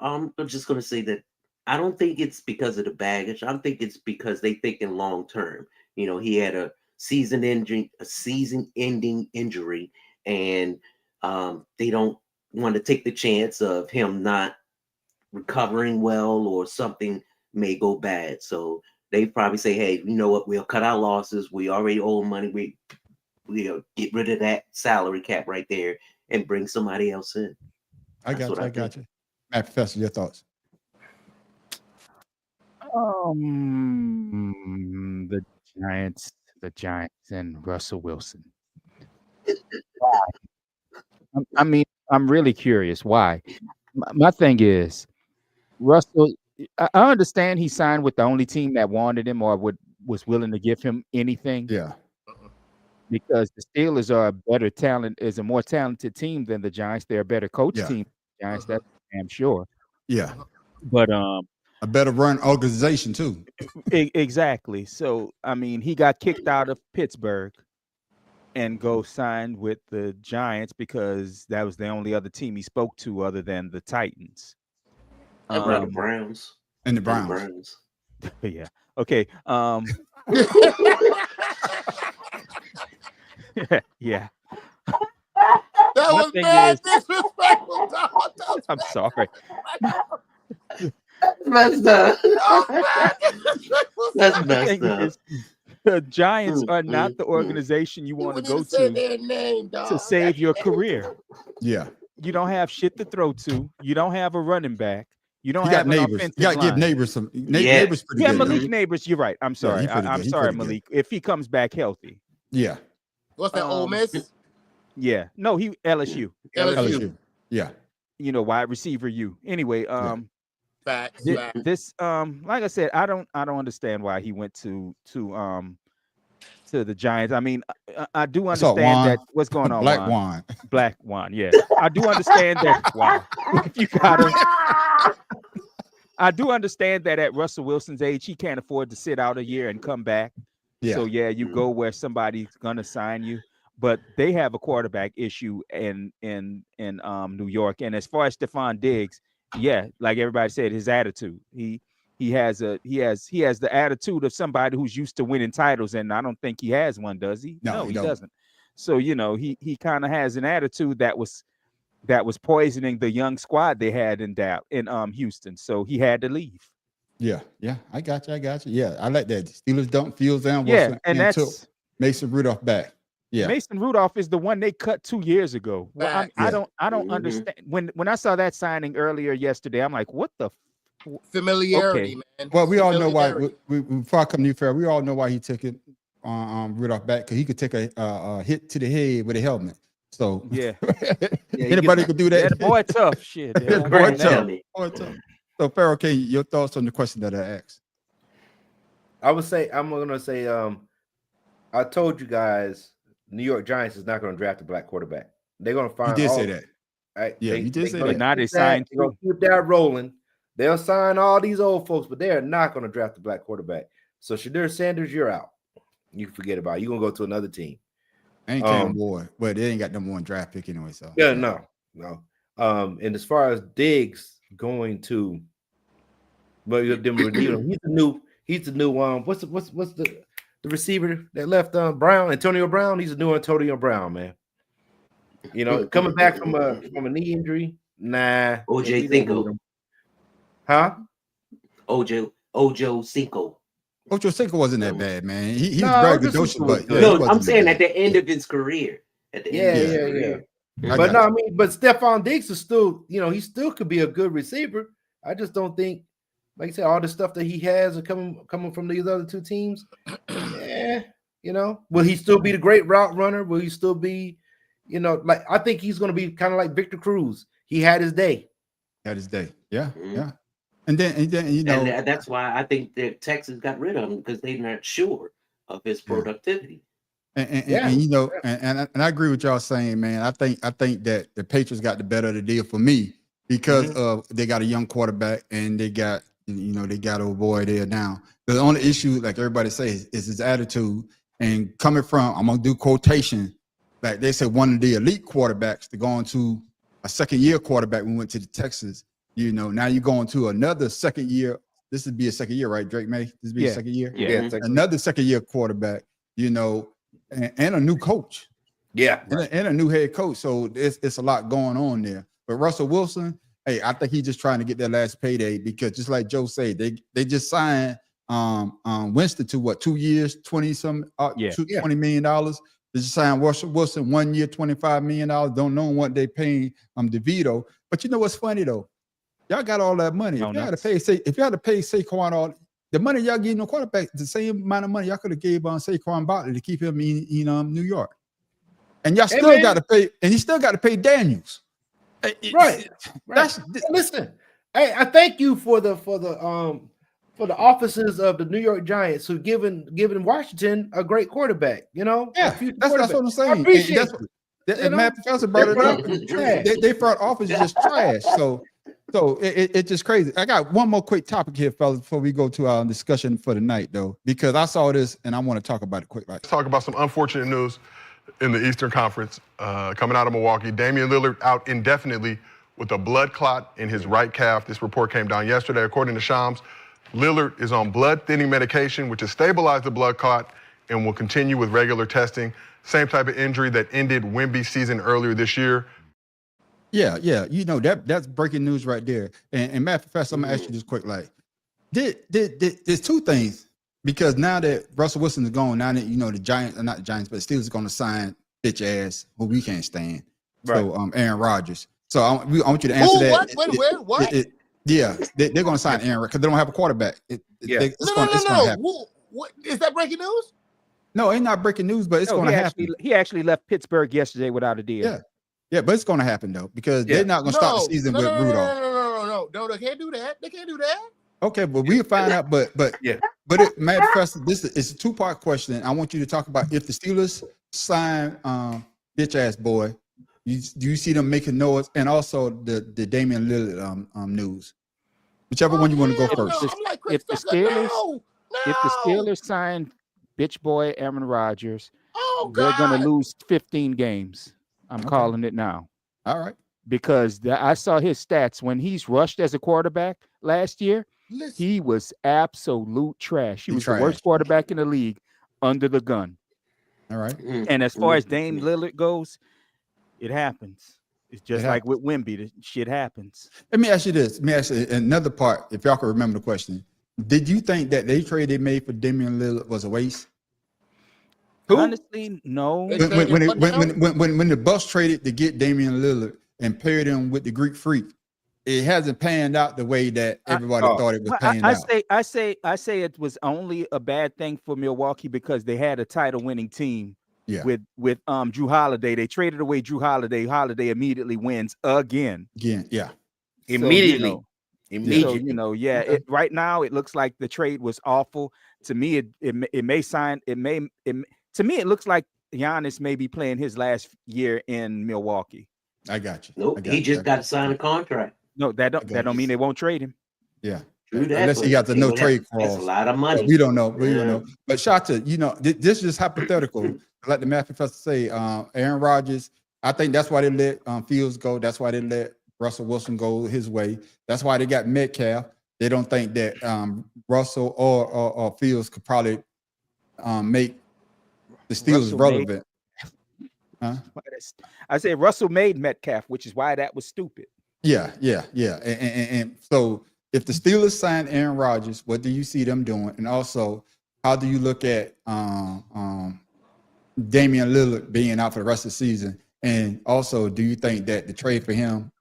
I'm just gonna say that I don't think it's because of the baggage. I think it's because they thinking long term. He had a season-ending injury, and they don't want to take the chance of him not recovering well or something may go bad. So they probably say, "Hey, you know what? We'll cut our losses. We already owe money. We'll get rid of that salary cap right there and bring somebody else in." I That's got what you. I I think. got you. Matt Professor, your thoughts? The Giants, and Russell Wilson. I mean, I'm really curious why. My thing is, Russell. I understand he signed with the only team that wanted him or was willing to give him anything Yeah. because the Steelers are a more talented team than the Giants. They're a better coach Yeah. team than the Giants. That's damn sure. Yeah. But A better run organization too. exactly. So I mean, he got kicked out of Pittsburgh and go signed with the Giants because that was the only other team he spoke to other than the Titans. The Browns. And the And the Browns. Browns. Yeah. Okay. Yeah. That My was thing mad is, disrespectful, dog. That was I'm sorry. Messed up. mad disrespectful. That's son. The messed thing up. is, the Giants are Mm, not the mm. organization you You want to wouldn't even go say to their name, dog. to save your career. Yeah. You don't have shit to throw to. You don't have a running back. You don't You got have an neighbors. You offensive got to give line. neighbors some. Yeah. Neighbors pretty Yeah, good. Malik though. Neighbors. You're right. I'm sorry. he pretty I'm good. He sorry, pretty good. Malik. If he comes back healthy. Yeah. What's that, Ole Miss? Yeah. No, he LSU. LSU. LSU. Yeah. Wide receiver you. Anyway, Facts. this like I said, I don't understand why he went to the Giants. I mean, I do I saw understand Juan. that what's going on. Black Juan? Juan. Black Juan, yeah. I do understand that. Wow. If you gotta I do understand that at Russell Wilson's age, he can't afford to sit out a year and come back. Yeah. So yeah, you go where somebody's gonna sign you. But they have a quarterback issue in New York. And as far as Stephon Diggs, yeah, like everybody said, his attitude. He has the attitude of somebody who's used to winning titles, and I don't think he has one, does he? No, he don't. doesn't. So he kind of has an attitude that was poisoning the young squad they had in Houston. So he had to leave. Yeah. Yeah. I got you. Yeah. I like that. Steelers don't feel down. Yeah, and took that's Mason Rudolph back. Yeah. Mason Rudolph is the one they cut 2 years ago. Well, Facts. I Yeah. don't Mhm. understand. When I saw that signing earlier yesterday, I'm like, what the Familiarity, man. Well, we all know why. Familiarity. Before I come to you, Farrell, we all know why he took it Rudolph back, because he could take a hit to the head with a helmet. So Yeah. anybody could do that. Yeah, the boy tough shit. Yeah, Boy, I Right, understand tough. tell that. me. Boy, tough. So Farrell, your thoughts on the question that I asked? I'm gonna say, I told you guys, New York Giants is not gonna draft a black quarterback. They're gonna You find. did all- say that. Right? Yeah, you did say gonna that. But now they keep that- signed They're gonna keep that rolling. They'll sign all these old folks, but they are not gonna draft a black quarterback. So Shadur Sanders, you're out. You can forget about it. You're gonna go to another team. Ain't Cam Ward, but they ain't got number one draft pick anyway. So Yeah, no. And as far as Diggs going to, but he's the new what's the receiver that left Brown, Antonio Brown. He's a new Antonio Brown, man. Coming back from a knee injury, nah. OJ we don't need Cinco. him. Huh? Ojo Cinco. Ocho Cinco wasn't that bad, man. He No, was very Ocho good, Cinco but was good. he No, wasn't I'm that saying bad. at the end of his career. At the end of his Yeah. career. I But got no, but Stephon Diggs is still, he still could be a good receiver. I just don't think, like I said, all the stuff that he has are coming from these other two teams. Will he still be the great route runner? Will he still be, like I think he's going to be kind of like Victor Cruz. He had his day. Had his day. Yeah, Mhm. yeah. And then And that's why I think that Texas got rid of him, because they're not sure of his productivity. And I agree with y'all saying, man. I think that the Patriots got the better of the deal for me, because of they got a young quarterback, and they got a boy there now. The only issue, like everybody says, is his attitude. And coming from, I'm gonna do quotation, like they said, one of the elite quarterbacks to go into a second year quarterback. We went to the Texas. You know, now you're going to another second year. This would be a second year, right, Drake May? This would be a second year. Yeah. Another second year quarterback. You know, and a new coach. Yeah, and a new head coach. So it's a lot going on there. But Russell Wilson, hey, I think he's just trying to get that last payday because just like Joe said, they just signed Winston to what, 2 years, 20 some $20 million. They just signed Russell Wilson 1 year, $25 million. Don't know what they paying DeVito. But you know what's funny though? Y'all got all that money. If y'all had to pay Saquon all the money y'all gave no quarterback, the same amount of money y'all could have gave on Saquon Barkley to keep him in New York. And y'all still got to pay, and you still got to pay Daniels. Right. Listen, hey, I thank you for the offices of the New York Giants who given Washington a great quarterback. You know, that's what I'm saying. I appreciate and Matt Professor brought it up. They front office is just trash. So it's just crazy. I got one more quick topic here, fellas, before we go to our discussion for the night, though, because I saw this and I want to talk about it quick. Let's talk about some unfortunate news in the Eastern Conference coming out of Milwaukee. Damian Lillard out indefinitely with a blood clot in his right calf. This report came down yesterday. According to Shams, Lillard is on blood thinning medication, which has stabilized the blood clot and will continue with regular testing. Same type of injury that ended Wemby's season earlier this year. Yeah. You know, that's breaking news right there. And Matt Professor, I'm gonna ask you this quick. Like, there's two things, because now that Russell Wilson is gone, now that the Giants, not the Giants, but Steelers going to sign bitch ass who we can't stand. Right. So Aaron Rodgers. So I want you to answer that. What? They're going to sign Aaron because they don't have a quarterback. No. What is that breaking news? No, it's not breaking news, but it's going to happen. He actually left Pittsburgh yesterday without a deal. Yeah, but it's going to happen though, because they're not going to start the season with Rudolph. No, they can't do that. Okay, but we'll find out. But Matt Professor, this is a two-part question. I want you to talk about if the Steelers sign bitch ass boy, do you see them making noise, and also the Damian Lillard news, whichever one you want to go first. If the Steelers sign bitch boy Aaron Rodgers, they're going to lose 15 games. I'm calling it now. All right. Because I saw his stats when he's rushed as a quarterback last year. He was absolute trash. He was the worst quarterback in the league under the gun. All right. And as far as Dame Lillard goes, it happens. It's just like with Wemby, the shit happens. Let me ask you this. Let me ask you another part, if y'all can remember the question. Did you think that trade they made for Damian Lillard was a waste? Honestly, no. When the Bucks traded to get Damian Lillard and paired him with the Greek Freak, it hasn't panned out the way that everybody thought it was panned out. I say it was only a bad thing for Milwaukee because they had a title-winning team. Yeah. With Drew Holiday, they traded away Drew Holiday. Holiday immediately wins again. Yeah. Immediately. So, right now it looks like the trade was awful. To me, to me, it looks like Giannis may be playing his last year in Milwaukee. I got you. Nope, he just got to sign a contract. No, that don't mean they won't trade him. Yeah. True that, unless he got the no trade clause. That's a lot of money. We don't know. But Shata, this is just hypothetical. Like the math professor say, Aaron Rodgers, I think that's why they let Fields go. That's why they let Russell Wilson go his way. That's why they got Metcalf. They don't think that Russell or Fields could probably make the Steelers relevant. Huh? I said Russell made Metcalf, which is why that was stupid. Yeah. And so if the Steelers sign Aaron Rodgers, what do you see them doing? And also, how do you look at Damian Lillard being out for the rest of the season? And also, do you think that the trade for him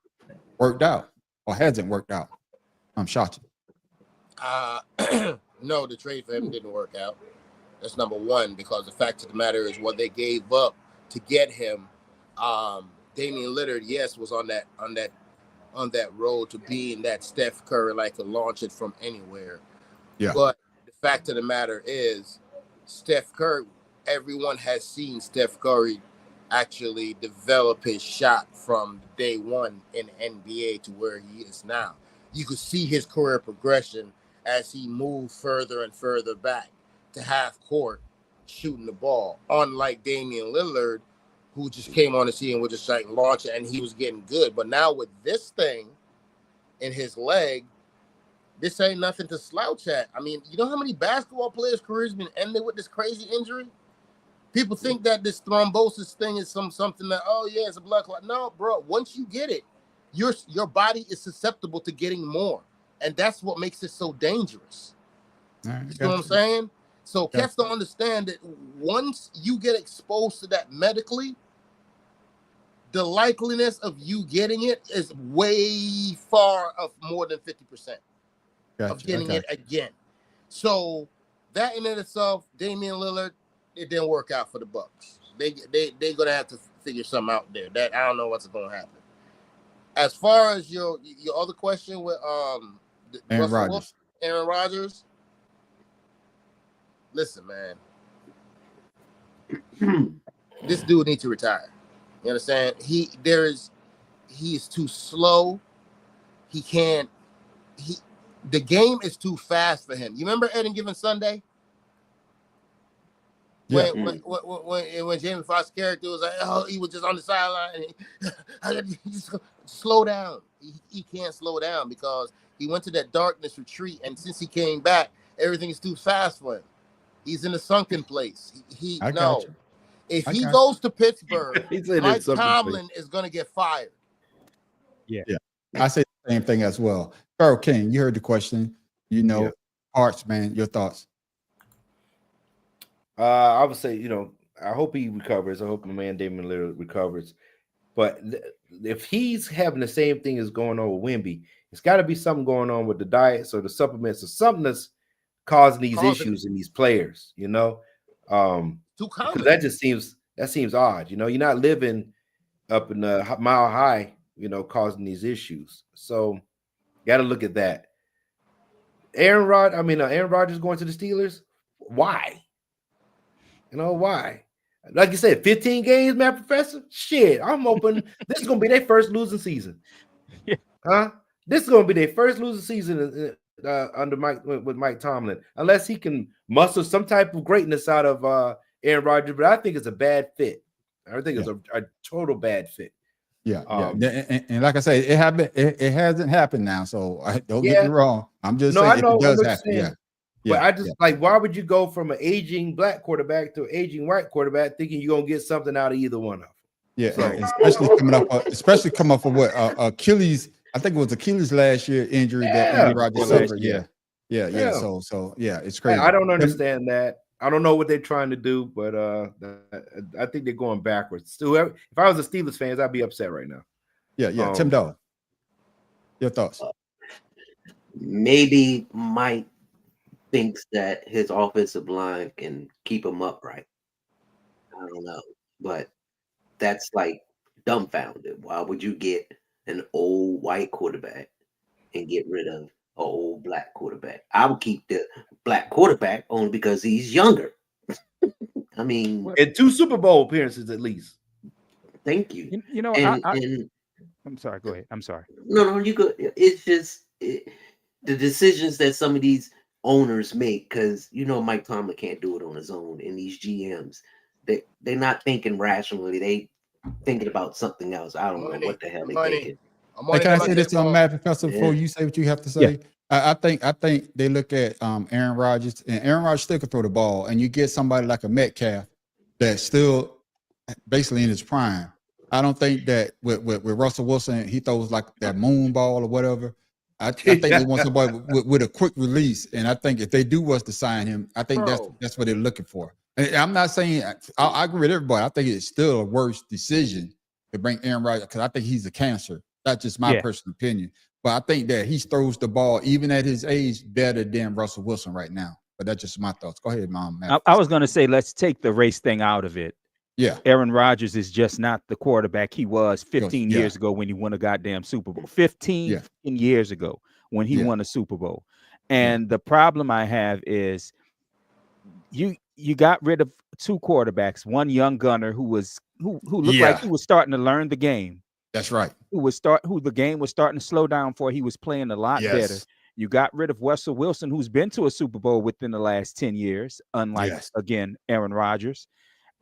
worked out or hasn't worked out? I'm shocked. No, the trade for him didn't work out. That's number one, because the fact of the matter is what they gave up to get him. Damian Lillard, yes, was on that road to being that Steph Curry, like could launch it from anywhere. Yeah. But the fact of the matter is, Steph Curry, everyone has seen Steph Curry actually develop his shot from day one in the NBA to where he is now. You could see his career progression as he moved further and further back to half court shooting the ball. Unlike Damian Lillard, who just came on the scene with just like launching and he was getting good. But now with this thing, in his leg, this ain't nothing to slouch at. I mean, you know how many basketball players' careers been ended with this crazy injury? People think that this thrombosis thing is something that, oh yeah, it's a blood clot. No, bro. Once you get it, your body is susceptible to getting more, and that's what makes it so dangerous. Right, you know what I'm saying? So cats don't understand that once you get exposed to that medically, the likeliness of you getting it is way far of more than 50% of getting it again. So that in itself, Damian Lillard, it didn't work out for the Bucks. They're gonna have to figure something out there. That I don't know what's gonna happen. As far as your other question with Aaron Rodgers, listen, man, this dude needs to retire. You understand? He is too slow. The game is too fast for him. You remember Any Given Sunday? When Jamie Foxx's character was like, oh, he was just on the sideline. And he just slow down. He can't slow down because he went to that darkness retreat, and since he came back, everything is too fast for him. He's in a sunken place. If he goes to Pittsburgh, Mike Tomlin is going to get fired. Yeah. I say the same thing as well. Pharaoh King, you heard the question. Arts, man, your thoughts. I would say, I hope he recovers. I hope my man Damian Lillard recovers. But if he's having the same thing as going on with Wemby, it's got to be something going on with the diets or the supplements or something that's causing these issues in these players, Too common. Because that seems odd. You're not living up in the Mile High, causing these issues. So got to look at that. Aaron Rodgers going to the Steelers. Why? Why? Like you said, 15 games, man, Professor. Shit, I'm hoping this is gonna be their first losing season. Yeah. Huh? This is gonna be their first losing season under Mike Tomlin, unless he can muster some type of greatness out of Aaron Rodgers. But I think it's a bad fit. I think it's a total bad fit. Yeah, and like I say, it hasn't happened now. So don't get me wrong. I'm just saying I know, it does happen. Yeah. But I just why would you go from an aging black quarterback to an aging white quarterback thinking you're gonna get something out of either one of them? Yeah, so, especially coming up for what Achilles. I think it was Achilles last year injury that Aaron Rodgers suffered. Yeah. So it's crazy. I don't understand that. I don't know what they're trying to do, but I think they're going backwards. Still, if I was a Steelers fan, I'd be upset right now. Yeah. Tim Dog, your thoughts? Maybe Mike thinks that his offensive line can keep him upright. I don't know, but that's like dumbfounded. Why would you get an old white quarterback and get rid of an old black quarterback? I would keep the black quarterback only because he's younger. I mean, in 2 Super Bowl appearances at least. Thank you. I'm sorry. Go ahead. I'm sorry. No, you could. It's just the decisions that some of these owners make, because Mike Tomlin can't do it on his own, and these GMs they're not thinking rationally, they thinking about something else. I don't know what the hell they're thinking. Can I say this on Mad Professor before you say what you have to say? I think they look at Aaron Rodgers, and Aaron Rodgers still can throw the ball, and you get somebody like a Metcalf that's still basically in his prime. I don't think that with Russell Wilson, he throws like that moon ball or whatever. I think they want somebody with a quick release, and I think if they do was to sign him, I think that's what they're looking for. And I'm not saying I agree with everybody. I think it's still a worse decision to bring Aaron Rodgers because I think he's a cancer. That's just my personal opinion. But I think that he throws the ball even at his age better than Russell Wilson right now. But that's just my thoughts. Go ahead, Mom. I was going to say let's take the race thing out of it. Yeah, Aaron Rodgers is just not the quarterback he was 15 years ago when he won a goddamn Super Bowl. 15 years ago when he won a Super Bowl. And the problem I have is you got rid of 2 quarterbacks, one young gunner who looked like he was starting to learn the game. That's right. Who the game was starting to slow down for. He was playing a lot better. You got rid of Russell Wilson, who's been to a Super Bowl within the last 10 years, unlike again Aaron Rodgers.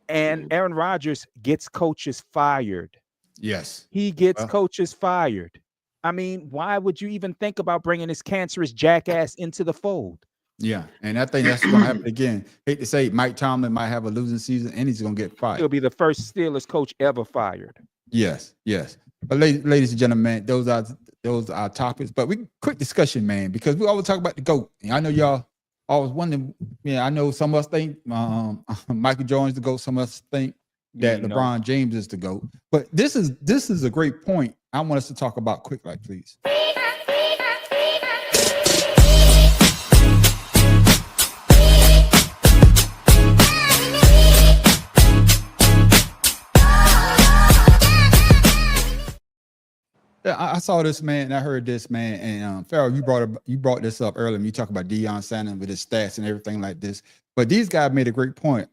And Aaron Rodgers gets coaches fired. Yes. He gets coaches fired. I mean, why would you even think about bringing this cancerous jackass into the fold? Yeah, and I think that's going to happen again. Hate to say, Mike Tomlin might have a losing season, and he's going to get He'll fired. be the first Steelers coach ever fired. Yes. But ladies and gentlemen, those are our topics. But we quick discussion, man, because we always talk about the GOAT. And I know y'all always wondering. Yeah, I know some of us think Michael Jordan's the GOAT. Some of us think that LeBron James is the GOAT. But this is a great point. I want us to talk about quick, like, please. Yeah, I saw this, man, and I heard this, man, and Farrell, you brought this up earlier. You talk about Deion Sanders with his stats and everything like this. But these guys made a great point.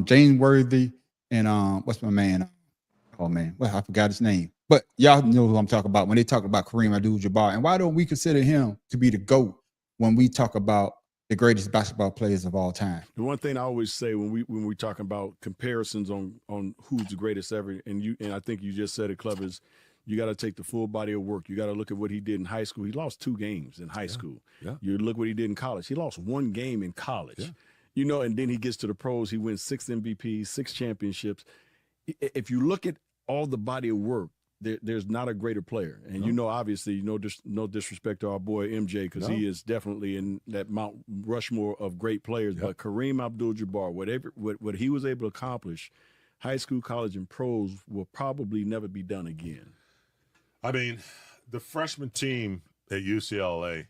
James Worthy and what's my man? Oh man, well, I forgot his name. But y'all know who I'm talking about when they talk about Kareem Abdul-Jabbar. And why don't we consider him to be the GOAT when we talk about the greatest basketball players of all time? The one thing I always say when we talking about comparisons on who's the greatest ever, and I think you just said it, Club, is you got to take the full body of work. You got to look at what he did in high school. He lost 2 games in high school. Yeah. You look what he did in college. He lost 1 game in college. Yeah. You know, and then he gets to the pros. He wins 6 MVPs, 6 championships. If you look at all the body of work, there's not a greater player. And you know, obviously, no disrespect to our boy MJ, because he is definitely in that Mount Rushmore of great players. But Kareem Abdul-Jabbar, what he was able to accomplish, high school, college, and pros, will probably never be done again. I mean, the freshman team at UCLA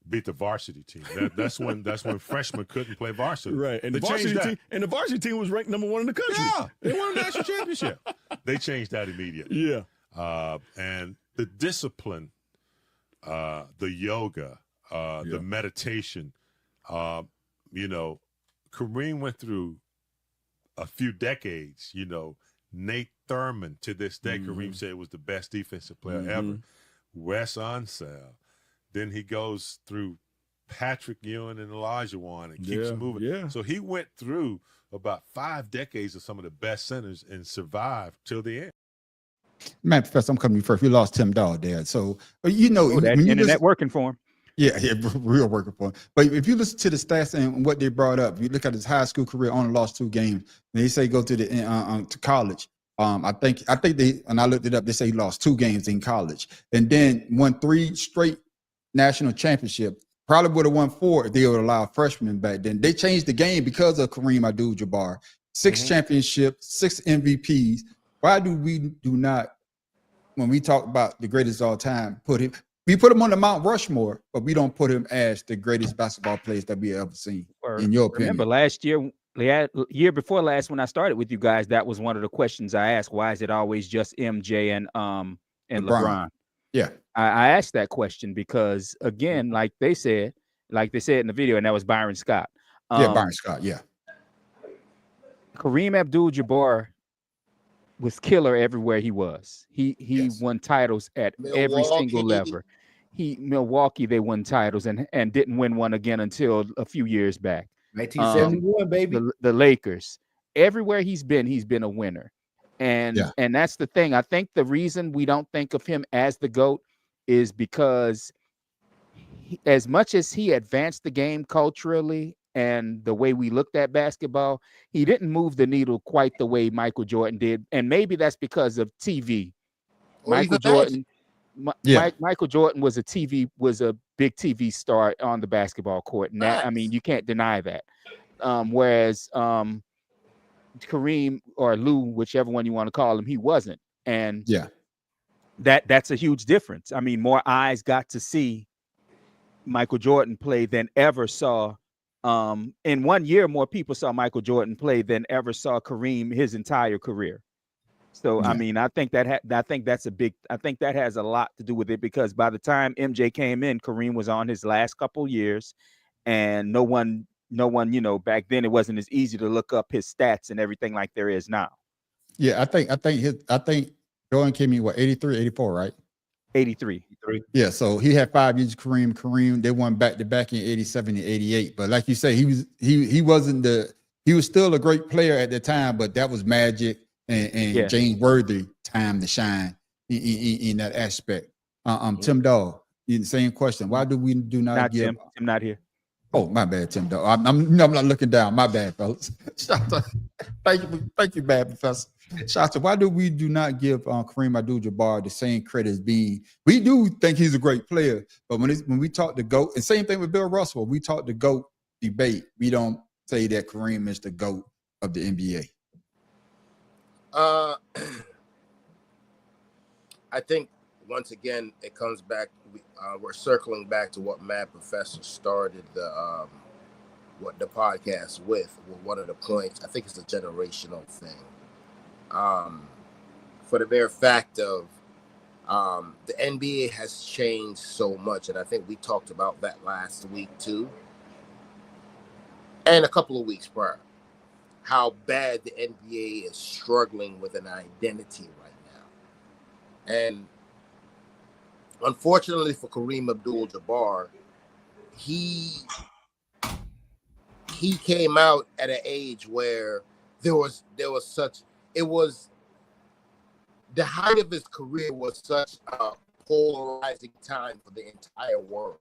beat the varsity team. That's when freshmen couldn't play varsity. Right. And the varsity team was ranked #1 in the country. Yeah. They won a national championship. They changed that immediately. Yeah. And the discipline, the yoga, the meditation, you know, Kareem went through a few decades, you know. Nate Thurman, to this day, Kareem said was the best defensive player ever. Wes Unseld. Then he goes through Patrick Ewing and Olajuwon and keeps moving. Yeah. So he went through about 5 decades of some of the best centers and survived till the end. Man, Professor, I'm coming to you first. We lost Tim Dahl there. So, you know, that internet working for him. Yeah, real working for him. But if you listen to the stats and what they brought up, you look at his high school career, only lost 2 games. And they say go to the to college. I think they, and I looked it up, they say he lost 2 games in college, and then won 3 straight national championships. Probably would have won 4 if they would allow freshmen back then. They changed the game because of Kareem Abdul-Jabbar. 6 championships, 6 MVPs. Why do we not, when we talk about the greatest of all time, we put him on the Mount Rushmore, but we don't put him as the greatest basketball players that we ever seen, in your opinion? Remember last year before last, when I started with you guys, that was one of the questions I asked. Why is it always just MJ and LeBron? Yeah. I asked that question because, again, like they said in the video, and that was Byron Scott. Byron Scott, yeah. Kareem Abdul-Jabbar was killer everywhere he was. He won titles at every single level. Milwaukee, they won titles and didn't win one again until a few years back. 1971, baby. The Lakers. Everywhere he's been a winner. And that's the thing. I think the reason we don't think of him as the GOAT is because as much as he advanced the game culturally and the way we looked at basketball, he didn't move the needle quite the way Michael Jordan did. And maybe that's because of TV. Michael Jordan was a big TV star on the basketball court. And that, I mean, you can't deny that. Whereas Kareem or Lou, whichever one you want to call him, he wasn't. And that's a huge difference. I mean, more eyes got to see Michael Jordan play than ever saw. In 1 year, more people saw Michael Jordan play than ever saw Kareem his entire career. So, I mean, I think that has a lot to do with it, because by the time MJ came in, Kareem was on his last couple years, and no one, you know, back then it wasn't as easy to look up his stats and everything like there is now. Yeah, I think Jordan came in 83, 84, right? 83. Yeah, so he had 5 years. Kareem, they won back to back in 87 and 88. But like you say, he was still a great player at the time, but that was Magic and James Worthy time to shine. in that aspect. Tim Dawg, same question. Why do we do not give? Tim not here. Oh, my bad, Tim Dawg. I'm not looking down. My bad, fellas. Thank you, bad professor. Shasta, why do we do not give Kareem Abdul-Jabbar the same credit as being? We do think he's a great player, but when we talk the GOAT, and same thing with Bill Russell, we talk the GOAT debate. We don't say that Kareem is the GOAT of the NBA. I think once again it comes back. We're circling back to what Mad Professor started the podcast with one of the points. I think it's a generational thing. For the mere fact of the NBA has changed so much, and I think we talked about that last week too, and a couple of weeks prior, how bad the NBA is struggling with an identity right now. And unfortunately for Kareem Abdul-Jabbar, he came out at an age where there was such, it was the height of his career was such a polarizing time for the entire world.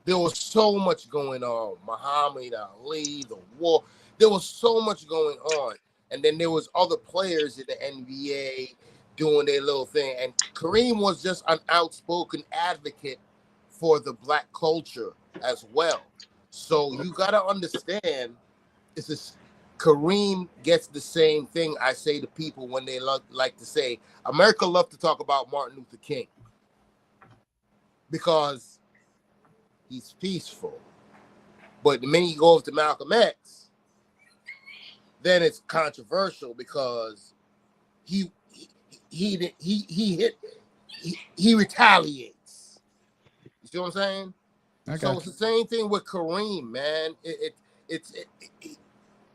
There was so much going on. Muhammad Ali, the war. There was so much going on. And then there was other players in the NBA doing their little thing. And Kareem was just an outspoken advocate for the black culture as well. So you got to understand, Kareem gets the same thing I say to people when they like to say, America love to talk about Martin Luther King because he's peaceful. But the minute he goes to Malcolm X, then it's controversial because he retaliates. You see what I'm saying? So it's the same thing with Kareem, man.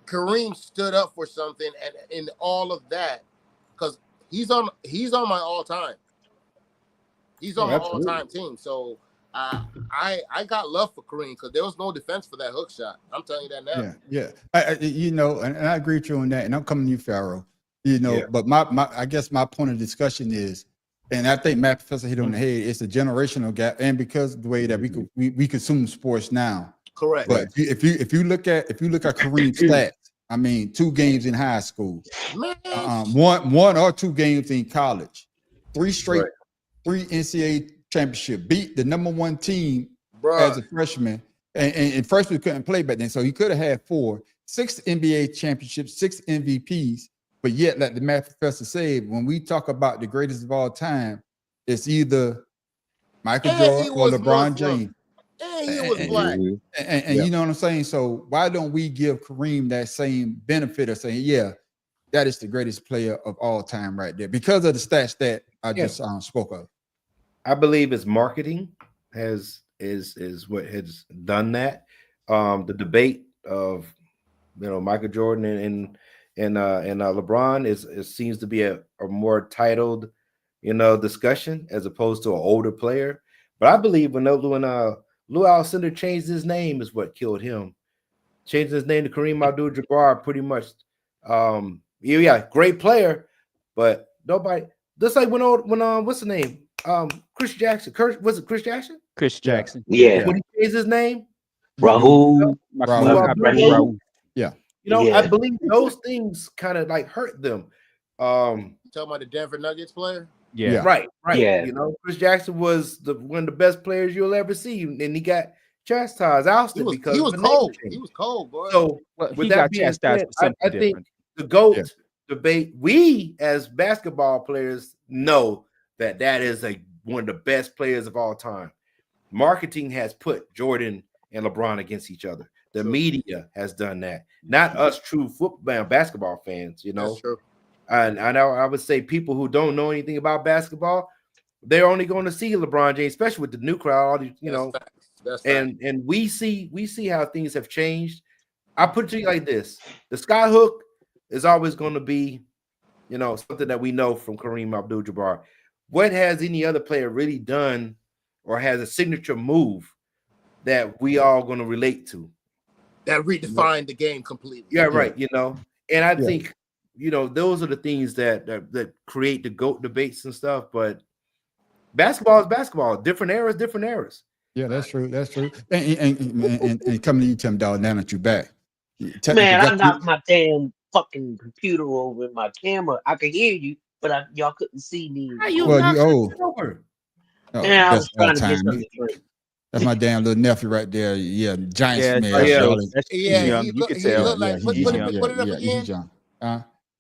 Kareem stood up for something, and in all of that, because he's on my all-time. He's on my all-time team. So I got love for Kareem because there was no defense for that hook shot. I'm telling you that now. Yeah. And I agree with you on that. And I'm coming to you, Pharaoh. But I guess my point of discussion is, and I think Matt Professor hit on the head, it's a generational gap, and because of the way that we consume sports now. Correct. But if you look at Kareem's stats, I mean, 2 games in high school, one or 2 games in college, 3 straight, 3 NCAA championship, beat the #1 team as a freshman, and freshmen couldn't play back then, so he could have had 4, 6 NBA championships, 6 MVPs. But yet, like the Math Professor said, when we talk about the greatest of all time, it's either Michael Jordan or LeBron James. And he was black. And you know what I'm saying? So why don't we give Kareem that same benefit of saying, yeah, that is the greatest player of all time right there, because of the stats that I just spoke of. I believe it's marketing is what has done that. The debate of Michael Jordan and LeBron seems to be a more titled discussion as opposed to an older player. But I believe when Lou Alcindor changed his name is what killed him. Changed his name to Kareem Abdul-Jabbar, pretty much. Great player, but nobody. Just like when what's the name? Chris Jackson. Was it Chris Jackson? Chris Jackson. Yeah. When he changed his name, Rahul. Rahul. Yeah. I believe those things kind of like hurt them. Talking about the Denver Nuggets player? Yeah. Right. Yeah. Chris Jackson was one of the best players you'll ever see, and he got chastised, ousted because he was cold. He was cold, boy. So with that being said, I think the GOAT debate, we as basketball players know that is one of the best players of all time. Marketing has put Jordan and LeBron against each other. The media has done that, not us true football basketball fans. That's true. And I would say people who don't know anything about basketball, they're only going to see LeBron James, especially with the new crowd. That's and we see how things have changed. I put it to you like this: the sky hook is always going to be, something that we know from Kareem Abdul-Jabbar. What has any other player really done, or has a signature move that we all going to relate to? That redefined the game completely. Yeah, right. And I think those are the things that create the GOAT debates and stuff. But basketball is basketball. Different eras. Yeah, that's true. That's true. And coming to you, Tim Dog, now that you're back. Man, I knocked my damn fucking computer over in my camera. I could hear you, but y'all couldn't see me. How you Well, knock you old. it over? Oh, Man, I was that's all trying to get time. something to drink. That's my damn little nephew right there. Yeah, Giants Yeah, man. yeah. Charlie. he's Yeah, young. he You look- can he tell. look like- Yeah, put- he's put it- young. put it up Yeah, again. he's young.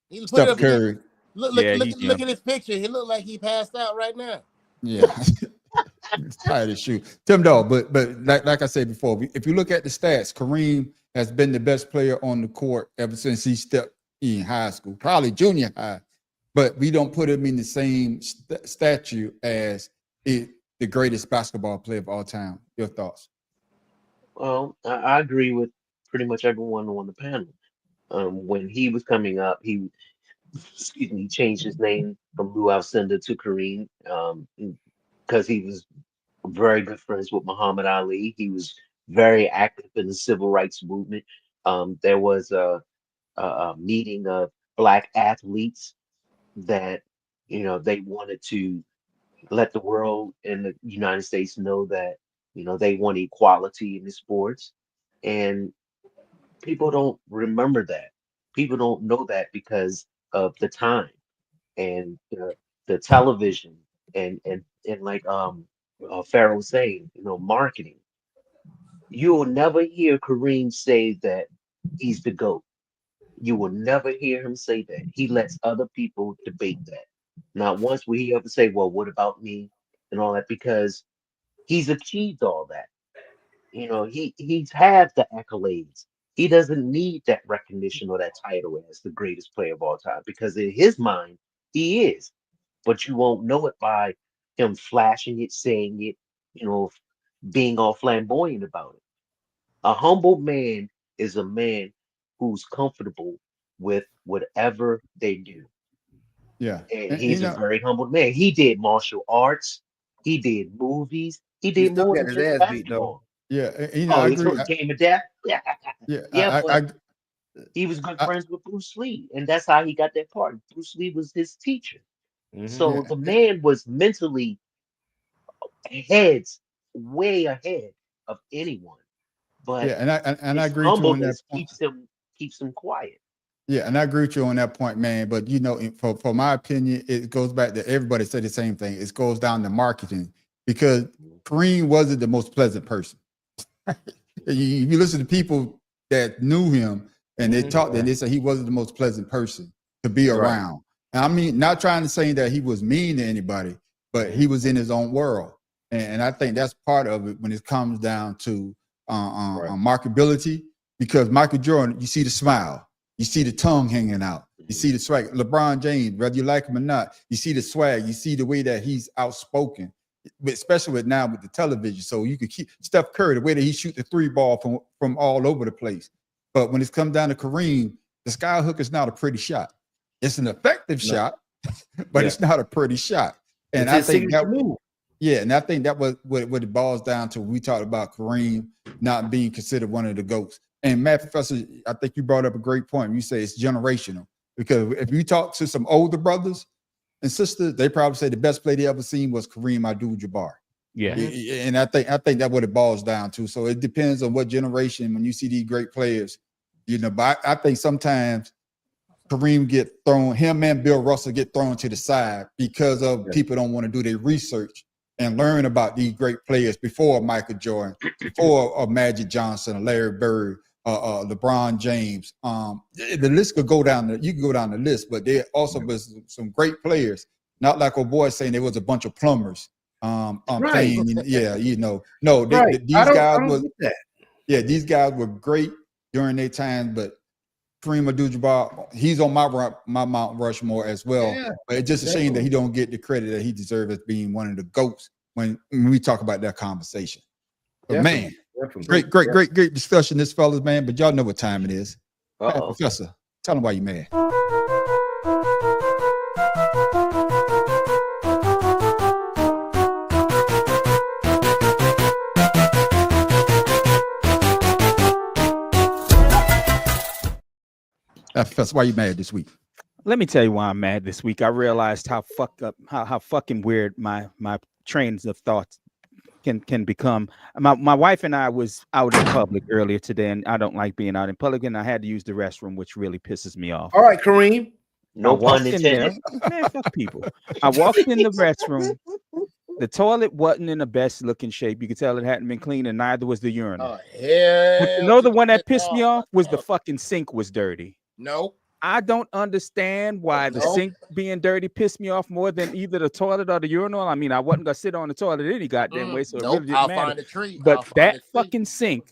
He put it Steph up again. Curry. Look Yeah, he's at his picture. He looked like he passed out right now. Yeah. Tired of shoot. Tim Dog, but like I said before, if you look at the stats, Kareem has been the best player on the court ever since he stepped in high school, probably junior high. But we don't put him in the same statue as the greatest basketball player of all time. Your thoughts? Well, I agree with pretty much everyone on the panel. When he was coming up, he changed his name from Lou Alcindor to Kareem, because he was very good friends with Muhammad Ali. He was very active in the civil rights movement. There was a meeting of Black athletes that they wanted to let the world and the United States know that they want equality in the sports, and people don't remember that. People don't know that because of the time and the television and like Pharaoh was saying, marketing. You will never hear Kareem say that he's the GOAT. You will never hear him say that. He lets other people debate that. Not once will he ever say, well, what about me and all that, because he's achieved all that. He's had the accolades. He doesn't need that recognition or that title as the greatest player of all time, because in his mind, he is. But you won't know it by him flashing it, saying it, being all flamboyant about it. A humble man is a man who's comfortable with whatever they do. Yeah. And he's a very humble man. He did martial arts. He did movies. He He did still more got than his just ass beat, though. basketball. Yeah. Oh, I he agree. took Game of Death. Yeah, Yeah. but he was good friends with Bruce Lee, and that's how he got that part. Bruce Lee was his teacher. So Yeah. the man was mentally way ahead of anyone. But Yeah, and I his agree with you on that humbleness point. keeps him quiet. Yeah, and I agree with you on that point, man. But for my opinion, it goes back to everybody said the same thing. It goes down to marketing, because Kareem wasn't the most pleasant person. you listen to people that knew him and they talked, and they said he wasn't the most pleasant person to be around. And I mean, not trying to say that he was mean to anybody, but he was in his own world. And I think that's part of it when it comes down to marketability, because Michael Jordan, you see the smile. You see the tongue hanging out. You see the swag. LeBron James, whether you like him or not, you see the swag. You see the way that he's outspoken, especially with the television. So you could keep Steph Curry, the way that he shoot the three ball from all over the place. But when it comes down to Kareem, the sky hook is not a pretty shot. It's an effective shot, but it's not a pretty shot. And I think that move. Yeah, and I think that was what it boils down to. We talked about Kareem not being considered one of the GOATs. And Matt, Professor, I think you brought up a great point. You say it's generational, because if you talk to some older brothers and sisters, they probably say the best play they ever seen was Kareem Abdul-Jabbar. Yeah. And I think that's what it boils down to. So it depends on what generation when you see these great players, but I think sometimes Kareem him and Bill Russell get thrown to the side because of people don't want to do their research and learn about these great players before Michael Jordan, before Magic Johnson, or Larry Bird, LeBron James. The list could go down. You can go down the list, but there also was some great players. Not like old boy saying there was a bunch of plumbers playing. Yeah, no, these guys were great during their time, but Kareem Abdul-Jabbar, he's on my Mount Rushmore as well. Yeah, but it's just a shame that he don't get the credit that he deserves as being one of the GOATs when we talk about that conversation. But great discussion, this fellas, man. But y'all know what time it is. Hey, Professor, tell them why you mad. Professor, why you mad this week? Let me tell you why I'm mad this week. I realized how fucking weird my trains of thoughts can become. My wife and I was out in public earlier today, and I don't like being out in public, and I had to use the restroom, which really pisses me off. All right, Kareem. No I walked pun in there, intended. man, fuck people. I walked in the restroom. The toilet wasn't in the best looking shape. You could tell it hadn't been cleaned, and neither was the urinal. Oh, But you know, the one that pissed me hell. off was the fucking sink was dirty. No. I don't understand why the No. sink being dirty pissed me off more than either the toilet or the urinal. I mean, I wasn't gonna sit on the toilet any goddamn way, so it Nope. really didn't I'll matter. find a tree. But I'll find that a tree. fucking sink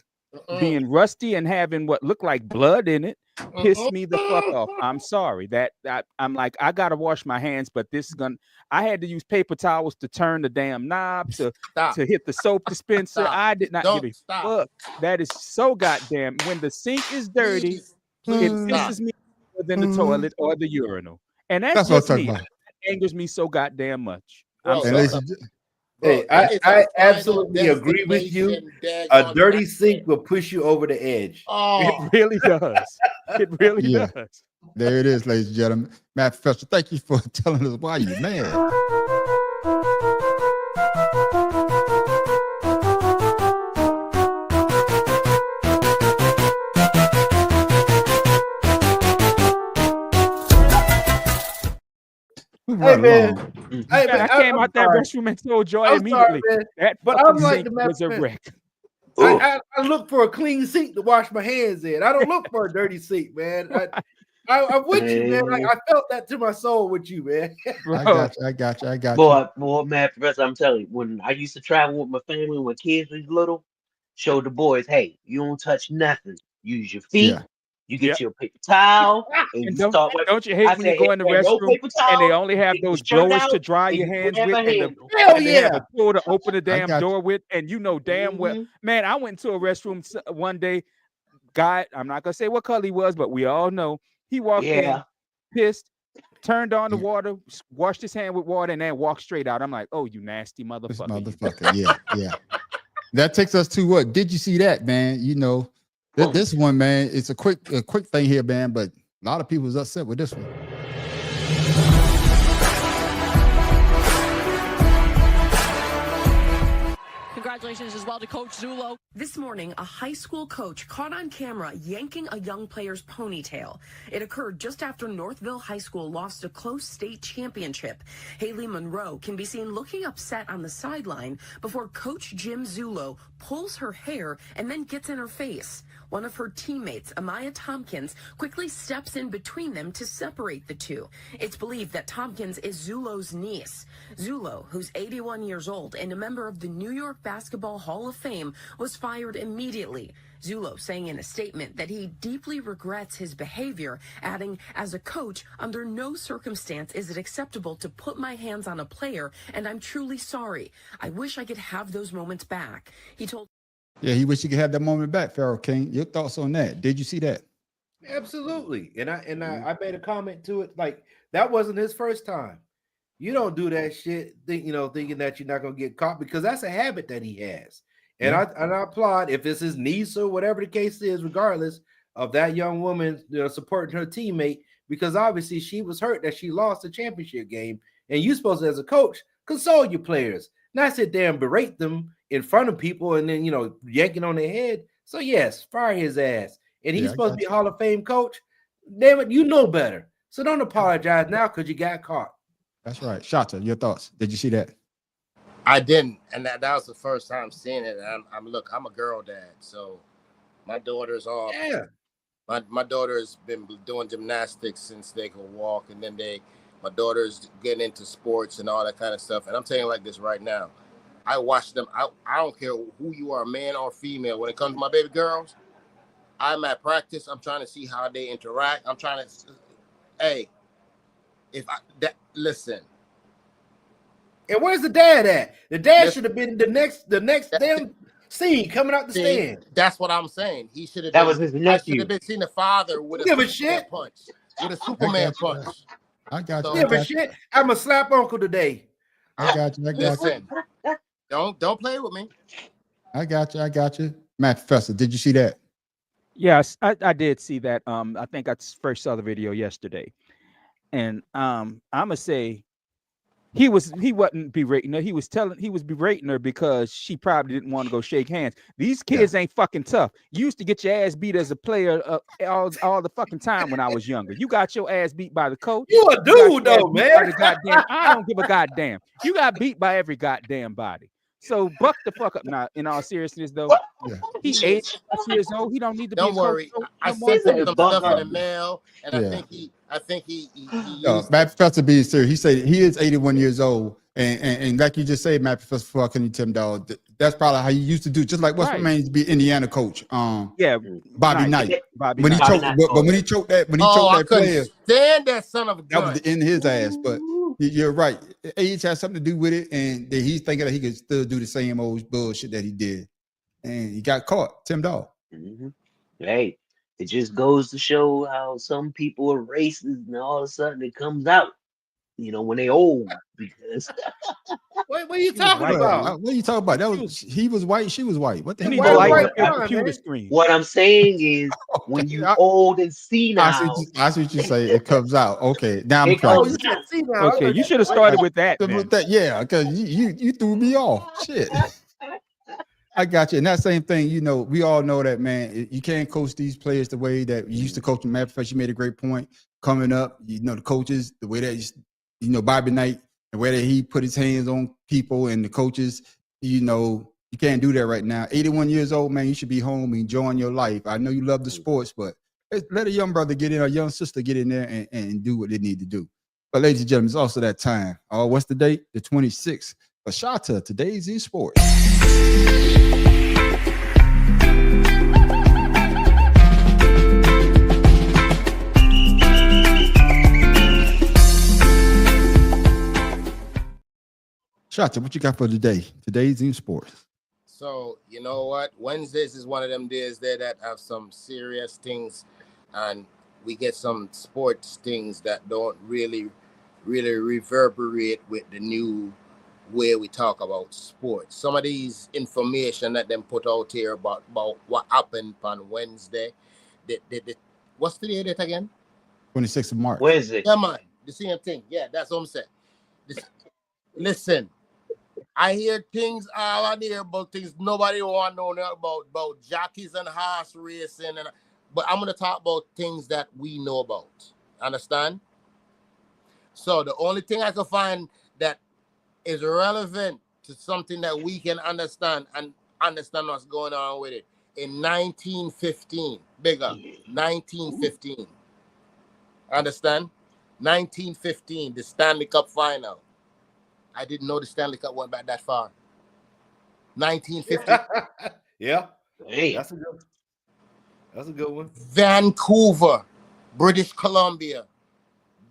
being being rusty and having what looked like blood in it pissed me the fuck off. I'm sorry that I'm like, I gotta wash my hands, but this is gonna. I had to use paper towels to turn the damn knob to hit the soap dispenser. Stop. I did not Don't give a stop. fuck. That is so goddamn. When the sink is dirty, Please it stop. pisses me more than the toilet or the urinal, and That's that's what I'm just talking me. about. That angers me so goddamn much. Bro, I'm And sorry. ladies, Hey, I absolutely agree with you. A dirty sink will push you over the edge. Oh, It really does. It really Yeah. does. there it is, ladies and gentlemen. Matt Professor, thank you for telling us why you mad. We Hey, run man. long. Hey, Man, I came out that restroom and told Joy I'm immediately. sorry, man. That But fucking I'm like sink the Matt was a Professor. wreck. I look for a clean sink to wash my hands in. I don't look for a dirty sink, man. I'm with you, man. Like I felt that to my soul with you, man. I got you. I got you. I got Boy, man, Professor, I'm telling you, when I used to travel with my family when kids was little, show the boys, hey, you don't touch nothing. Use your feet. Yeah. You get Yep. your paper towel, and And you start. don't you hate I when you said, go if in the there ain't no restroom paper and they towel, only have take your those shirt blowers to out, dry and your you hands grab with, a and, handle. Hell and they have yeah. a tool to open the damn got you. door with, and you know damn well. Mhm. Man, I went into a restroom one day. Guy, I'm not gonna say what color he was, but we all know he walked in, Yeah. pissed, turned on the Yeah. water, washed his hand with water, and then walked straight out. I'm like, oh, you nasty This motherfucker. you." motherfucker. Yeah, yeah. That takes us to what? Did you see that, man? You know, this one, man, it's a quick thing here, man, but a lot of people was upset with this one. Congratulations as well to Coach Zulo. This morning, a high school coach caught on camera yanking a young player's ponytail. It occurred just after Northville High School lost a close state championship. Haley Monroe can be seen looking upset on the sideline before Coach Jim Zulo pulls her hair and then gets in her face. One of her teammates, Amaya Tompkins, quickly steps in between them to separate the two. It's believed that Tompkins is Zulo's niece. Zulo, who's 81 years old and a member of the New York Basketball Hall of Fame, was fired immediately. Zulo saying in a statement that he deeply regrets his behavior, adding, as a coach, under no circumstance is it acceptable to put my hands on a player, and I'm truly sorry. I wish I could have those moments back. He told. Yeah, he wish he could have that moment back, Pharaoh King. Your thoughts on that? Did you see that? Absolutely. And I made a comment to it. Like that wasn't his first time. You don't do that shit, thinking that you're not gonna get caught because that's a habit that he has. And I applaud if it's his niece or whatever the case is, regardless of that young woman supporting her teammate, because obviously she was hurt that she lost the championship game. And you're supposed to, as a coach, console your players, not sit there and berate them in front of people and then yanking on their head. So yes, fire his ass. And he's supposed to be a Hall of Fame coach. Damn it, you know better. So don't apologize now because you got caught. That's right. Shata, your thoughts? Did you see that? I didn't, and that was the first time seeing it. I'm a girl dad, so my daughter's off. Yeah. My daughter's been doing gymnastics since they could walk, and then my daughter's getting into sports and all that kind of stuff. And I'm telling you like this right now, I watch them. I don't care who you are, man or female. When it comes to my baby girls, I'm at practice. I'm trying to see how they interact. I'm trying to, hey, listen. And where's the dad at? The dad should have been the next damn scene coming out the stand. That's what I'm saying. He should have. That was his nephew. I should have been seeing the father with Give a a shit. punch, with a Superman punch. I got you. So- I Give a got you. shit. I'm a slap uncle today. I got you. I got you. Listen, don't play with me. I got you. I got you. Matt Professor, did you see that? Yes, I did see that. I think I first saw the video yesterday. and I'ma say he wasn't berating her. He was berating her because she probably didn't want to go shake hands. These kids ain't fucking tough. You used to get your ass beat as a player all the fucking time when I was younger. You got your ass beat by the coach. You a dude though, man. I don't give a goddamn. You got beat by every goddamn body. So buck the fuck up. Now, in all seriousness, though, he 8 years old. He don't need to be. Don't worry. I sent him some stuff in the mail, and I think he Matt Professor being serious. He said he is 81 years old, and like you just said, Matt Professor, fucking Tim Dog. That's probably how he used to do. Just like what's my man used to be Indiana coach. Bobby Knight. When he choked that player, stand that son of a gun. That was in his ass. But you're right. Age has something to do with it, and that he's thinking that he could still do the same old bullshit that he did, and he got caught. Tim Dog. Hey, it just goes to show how some people are racist, and all of a sudden it comes out, when they old. Because what are you talking about? What are you talking about? That was he was white, she was white. What the hell? Computer screen. What I'm saying is, when you old and senile, I see what you say. It comes out. Okay, now I'm comes out. Okay, you should have started with that. Yeah, because you threw me off. Shit. I got you. And that same thing, we all know that, man. You can't coach these players the way that you used to coach them. Matter of fact, you made a great point. Coming up, the coaches, the way that Bobby Knight, the way that he put his hands on people and the coaches, you can't do that right now. 81 years old, man, you should be home enjoying your life. I know you love the sports, but let a young brother get in, or a young sister get in there and do what they need to do. But ladies and gentlemen, it's also that time. What's the date? The 26th. For Shata, today's in sports. Shata, what you got for today? Today's in sports. So, you know what? Wednesdays is one of them days there that have some serious things, and we get some sports things that don't really reverberate with the new way we talk about sports. Some of these information that them put out here about what happened on Wednesday. What's the date again? 26th of March. Wednesday. Yeah, man. The same thing. Yeah, that's what I'm saying. Listen, I hear things all on there about things nobody want to know about jockeys and horse racing, but I'm going to talk about things that we know about. Understand? So the only thing I can find that is relevant to something that we can understand and understand what's going on with it. In 1915, 1915. Understand? 1915, the Stanley Cup final. I didn't know the Stanley Cup went back that far. 1950. Yeah. Hey. That's a good one. Vancouver, British Columbia.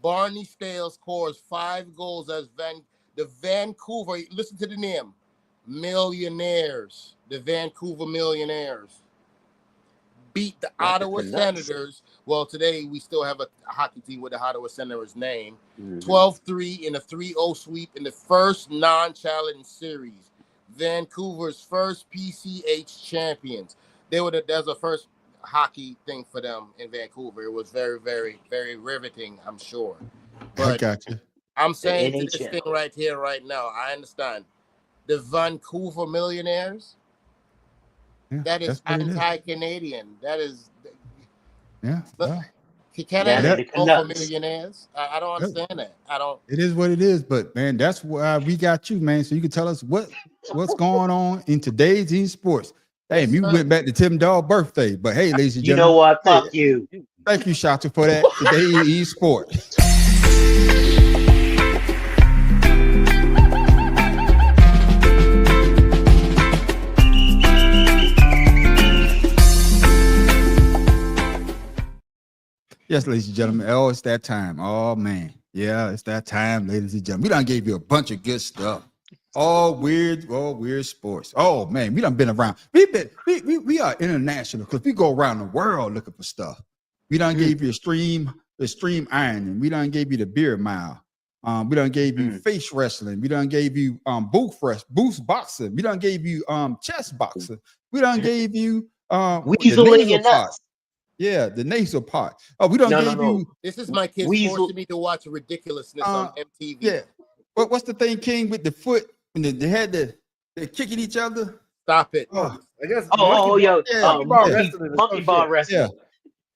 Barney Stale scores 5 goals as the Vancouver, listen to the name, Millionaires. The Vancouver Millionaires beat the Ottawa Senators. Well, today we still have a hockey team with the Ottawa Senators name. 12-3 in a 3-0 sweep in the first non-challenge series. Vancouver's first PCH champions. There's a first hockey thing for them in Vancouver. It was very, very, very riveting, I'm sure. But I got you. I'm saying to this thing right here, right now, I understand. The Vancouver Millionaires, that is anti-Canadian. That is... Yeah. Canada for millionaires. I don't understand that. I don't. It is what it is, but man, that's why we got you, man. So you can tell us what's going on in today's esports. Hey, you went back to Tim Dog birthday, but hey, ladies and gentlemen, you know what? Fuck you. Thank you, Shata, for that. Today esports. Yes, ladies and gentlemen. Oh, it's that time. Oh, man. Yeah, it's that time, ladies and gentlemen. We done gave you a bunch of good stuff. All weird sports. Oh, man, we done been around. We are international because we go around the world looking for stuff. We done gave you the stream ironing. We done gave you the beer mile. We done gave you face wrestling. We done gave you boost boxing. We done gave you chest boxing. We done gave you weaseling your nuts. Yeah, the nasal part. Oh, we don't give you. This is my kids Weasel. forcing me to watch ridiculousness on MTV. Yeah. What's the thing, King, with the foot when they had they're kicking each other? Stop it. Oh, I guess. Monkey ball wrestling. yeah.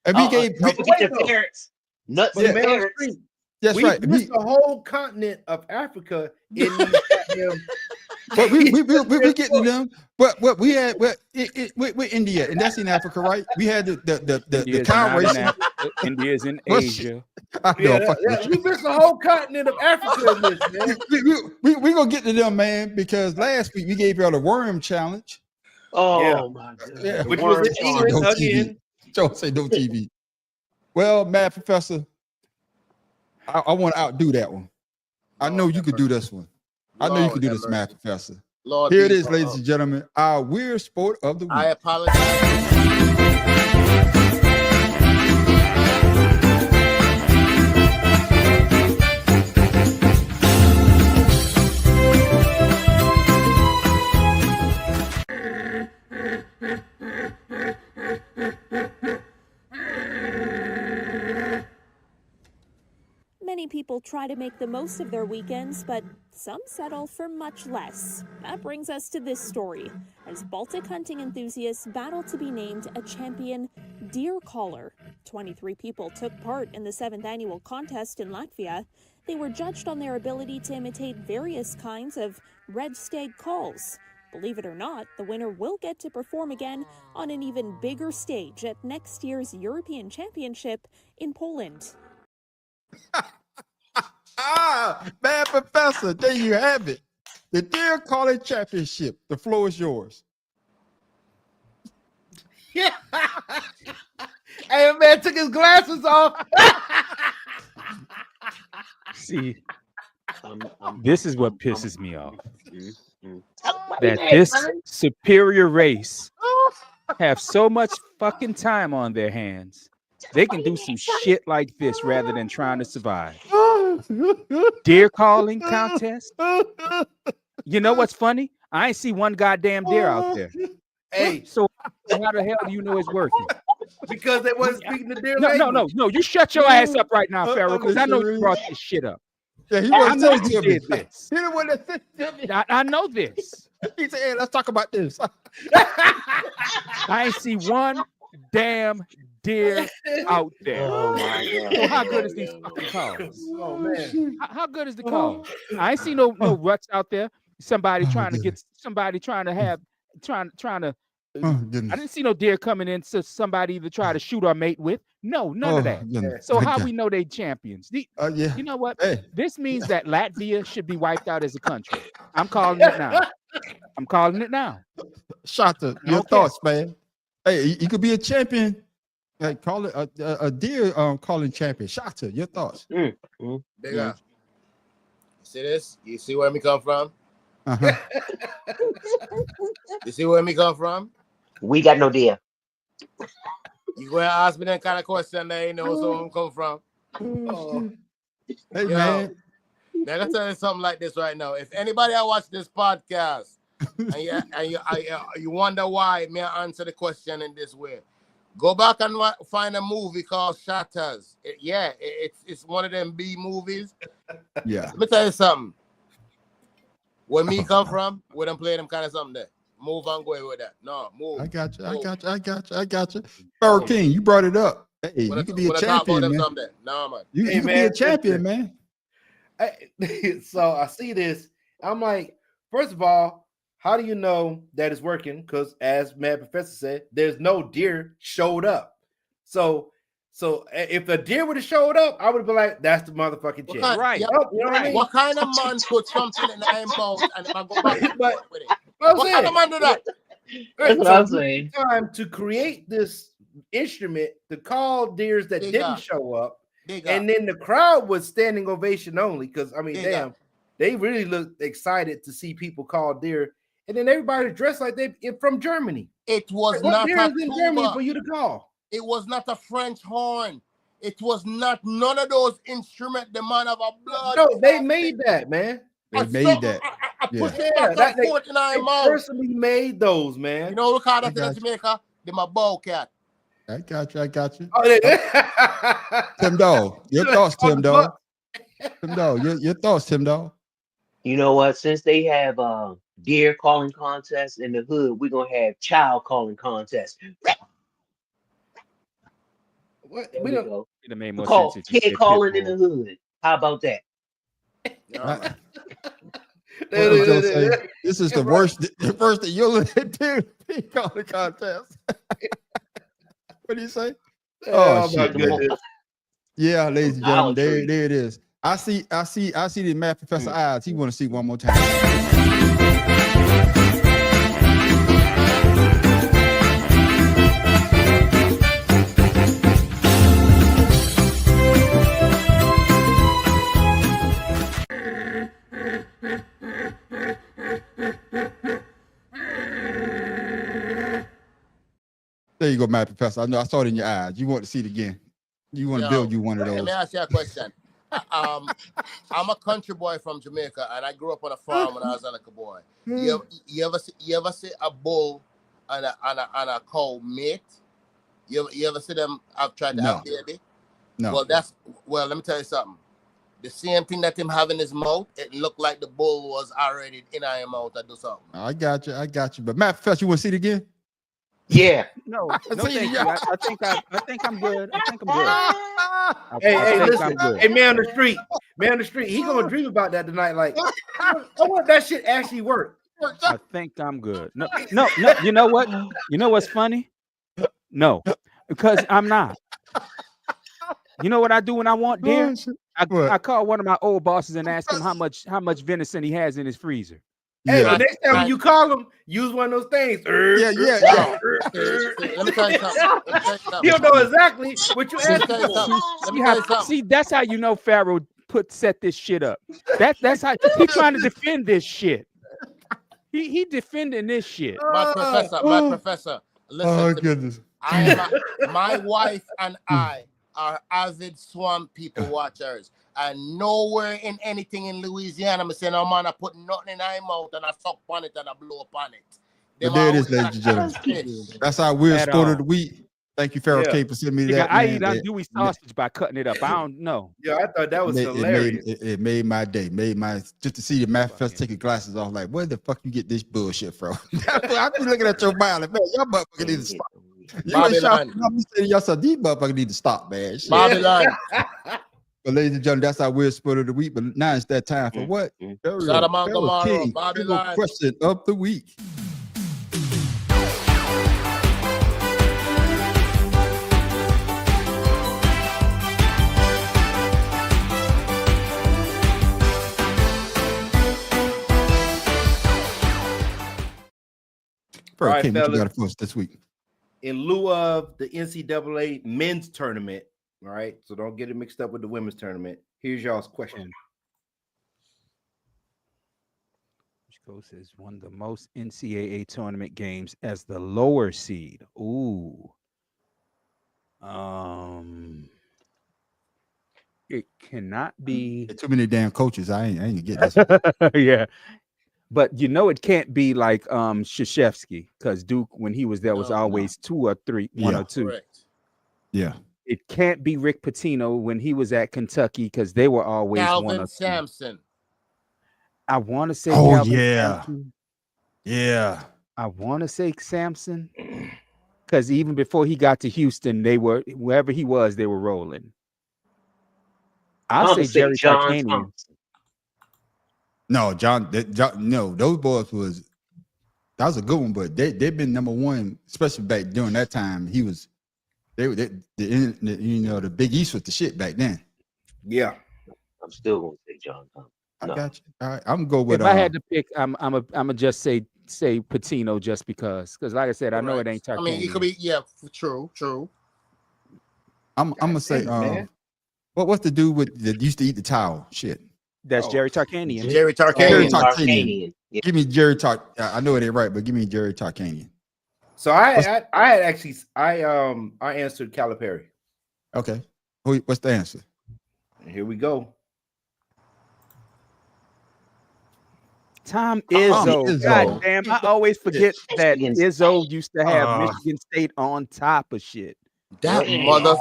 And we gave. Don't forget your parents. Nuts But and man, parents. That's we right. missed the whole continent of Africa in these goddamn. But we getting to them. But what we had, with India, and that's in Africa, right? We had the cow racing. India's in Well, Asia. I know, fuck We missed the whole continent of Africa in this, man. we gonna get to them, man, because last week we gave y'all the worm challenge. Oh my god. Yeah, Which Worm was challenge. England No again. TV. Don't say no TV. Well, Mad Professor, I want to outdo that one. I know you could do this one. I know you could do this, Mad Professor. Lord, Here it be is, ladies and gentlemen, our weird sport of the week. I apologize. Many people try to make the most of their weekends, but some settle for much less. That brings us to this story, as Baltic hunting enthusiasts battle to be named a champion deer caller. 23 people took part in the 7th annual contest in Latvia. They were judged on their ability to imitate various kinds of red stag calls. Believe it or not, the winner will get to perform again on an even bigger stage at next year's European Championship in Poland. Mad Professor, there you have it. The Deer Calling Championship. The floor is yours. Yeah. Hey, man took his glasses off. See, this is what pisses me off. That this superior race have so much fucking time on their hands. They can do some shit like this rather than trying to survive. Deer calling contest. You know what's funny? I ain't see one goddamn deer out there. Hey, so how the hell do you know it's working? Because they wasn't speaking the deer No, language. no. You shut your ass up right now, Pharaoh, because I know you brought this shit up. Yeah, he I know was you did this. He the one that said to me. I know this. He said, "Hey, let's talk about this." I ain't see one damn deer out there. Oh my god. So how good is these fucking calls? Oh man. How good is the call? I ain't see no ruts out there. Somebody trying to get somebody trying to have trying to. Oh, I goodness. didn't see no deer coming in to somebody to try to shoot or mate with. No, none of that. Goodness. So how we know they champions? Yeah. You know what? Hey. This means that Latvia should be wiped out as a country. I'm calling it now. I'm calling it now. Shata, your thoughts, man. Hey, you could be a champion. Like call it a deer calling champion. Shata, your thoughts. Big up. See this? You see where me come from? Uh-huh. You see where me come from? We got no deer. You go and ask me that kind of question that you know where I'm come from. Oh. Hey, Yo, man. Now, let's tell you something like this right now. If anybody that watch this podcast and you wonder why, may I answer the question in this way? Go back and find a movie called Shatters. It's one of them B movies. Yeah. Let me tell you something. Where me come from, we don't play them kind of something there. Move on, go with that. No, move. I got you. Pharaoh King, you brought it up. Hey, you could be a champion, man. No, man. You could be a champion, man. So I see this. I'm like, first of all, how do you know that it's working? Because as Mad Professor said, there's no deer showed up. So if a deer would have showed up, I would have been like, that's the motherfucking chick. Right. Yeah, You know what I mean? What kind of man put something in the iron bowl and if I go back and But- with it? What What kind of man do that? That's what I'm saying. Time to create this instrument to call deers that Big didn't up. show up, Big and up. then the crowd was standing ovation only because I mean, Big damn, up. they really looked excited to see people call deer, and then everybody dressed like they from Germany. It was What not deer a is in Germany tuba. for you to call? It was not a French horn. It was not none of those instruments. The man of a blood. No, they made that, man. They made that. I Yeah. push it back and forth in They our mouth. personally made those, man. You know, we call that I in got you. Jamaica? Them a bowcat. I got you. I got you. Oh, Tim Dog, your thoughts, Tim Dog. Tim Dog, your thoughts, Tim Dog. You know what? Since they have deer calling contests in the hood, we're gonna have child calling contests. What? There We we don't. go. It'd have made We more call sense if you kid said calling in Pitbull. the hood. How about that? What did Joe say? This is the worst that you'll do. He called the contest. What do you say? Oh, my shit, goodness. Yeah, ladies and gentlemen, Idolatry. there it is. I see the math professor eyes. He want to see one more time. There you go, math professor. I know I saw it in your eyes. You want to see it again. You want to build you one of Let those. me ask you a question. I'm a country boy from Jamaica, and I grew up on a farm when I was a little boy. You ever see a bull and a cow mate? You ever see them? I've tried to No. have baby. No. Well, let me tell you something. The same thing that him have in his mouth, it looked like the bull was already in his mouth to do something. I got you. But math professor, you want to see it again? Yeah. No, See, thank you. y'all. I think I'm good. I think I'm good. I Hey, think listen. I'm good. Hey, man on the street. He gonna dream about that tonight. Like, I want that shit actually work. I think I'm good. No. You know what? You know what's funny? No, because I'm not. You know what I do when I want deer? I call one of my old bosses and ask him how much venison he has in his freezer. Hey, Yeah. but next time you call him, use one of those things. Yeah. Let me tell you something. He'll know exactly what you asked Let me for. tell you something. See, that's how you know Pharaoh set this shit up. That's how he trying to defend this shit. He defending this shit. My professor, listen Oh to me. goodness. My wife and I are avid swamp people watchers. And nowhere in anything in Louisiana, I say, no man, I put nothing in my mouth and I suck on it and I blow up on it. But there it is, ladies and gentlemen. That's our weird At sport all. of the week. Thank you, Pharaoh K, for sending me that. I man. eat andouille sausage by cutting it up. I don't know. Yeah, I thought that was hilarious. It made my day. Just to see the math professor take your glasses off. Like, where the fuck you get this bullshit from? I be looking at your mind like, man, y'all motherfuckers need to stop. You ain't shopping. I'm saying yourself, these motherfuckers need to stop, man. Shit. Babylon. But ladies and gentlemen, that's our weird sport of the week. But now it's that time for what? Sodom and Gomorrah, King, Babylon. question of the week. All right, King, what you fellas. got for us this week? In lieu of the NCAA men's tournament, all right, so don't get it mixed up with the women's tournament. Here's y'all's question. Coast has won the most NCAA tournament games as the lower seed. Ooh. It cannot be. Too many damn coaches. I ain't get this. Yeah. But you know it can't be like Krzyzewski, because Duke, when he was there, was always 2 or 3, 1 or 2. Correct. Yeah. It can't be Rick Pitino when he was at Kentucky, because they were always 1 or 2. Calvin Sampson. I want to say Oh, Calvin yeah. Sampson. Yeah. I want to say Sampson, because even before he got to Houston, they were, wherever he was, they were rolling. I'll say Jerry John Tarkanian. Thompson. No, John, no, those boys that was a good one, but they've been number one, especially back during that time. He was, the Big East was the shit back then. Yeah. I'm still gonna say John Thompson. I got you. All right, I'm gonna go with. If I had to pick, I'm a just say Pitino, just because like I said, I know it ain't Tarkanian. I mean, it could be true. I'm gonna say what's the dude that used to eat the towel? Shit. That's Jerry Tarkanian. Jerry Tarkanian. Tarkanian. Yeah. Give me Jerry I know it ain't right, but give me Jerry Tarkanian. So I had actually I answered Calipari. Okay. What's the answer? And here we go. Tom Izzo. Izzo. God damn, I always forget that Izzo used to have Michigan State on top of shit. That Yeah. mother,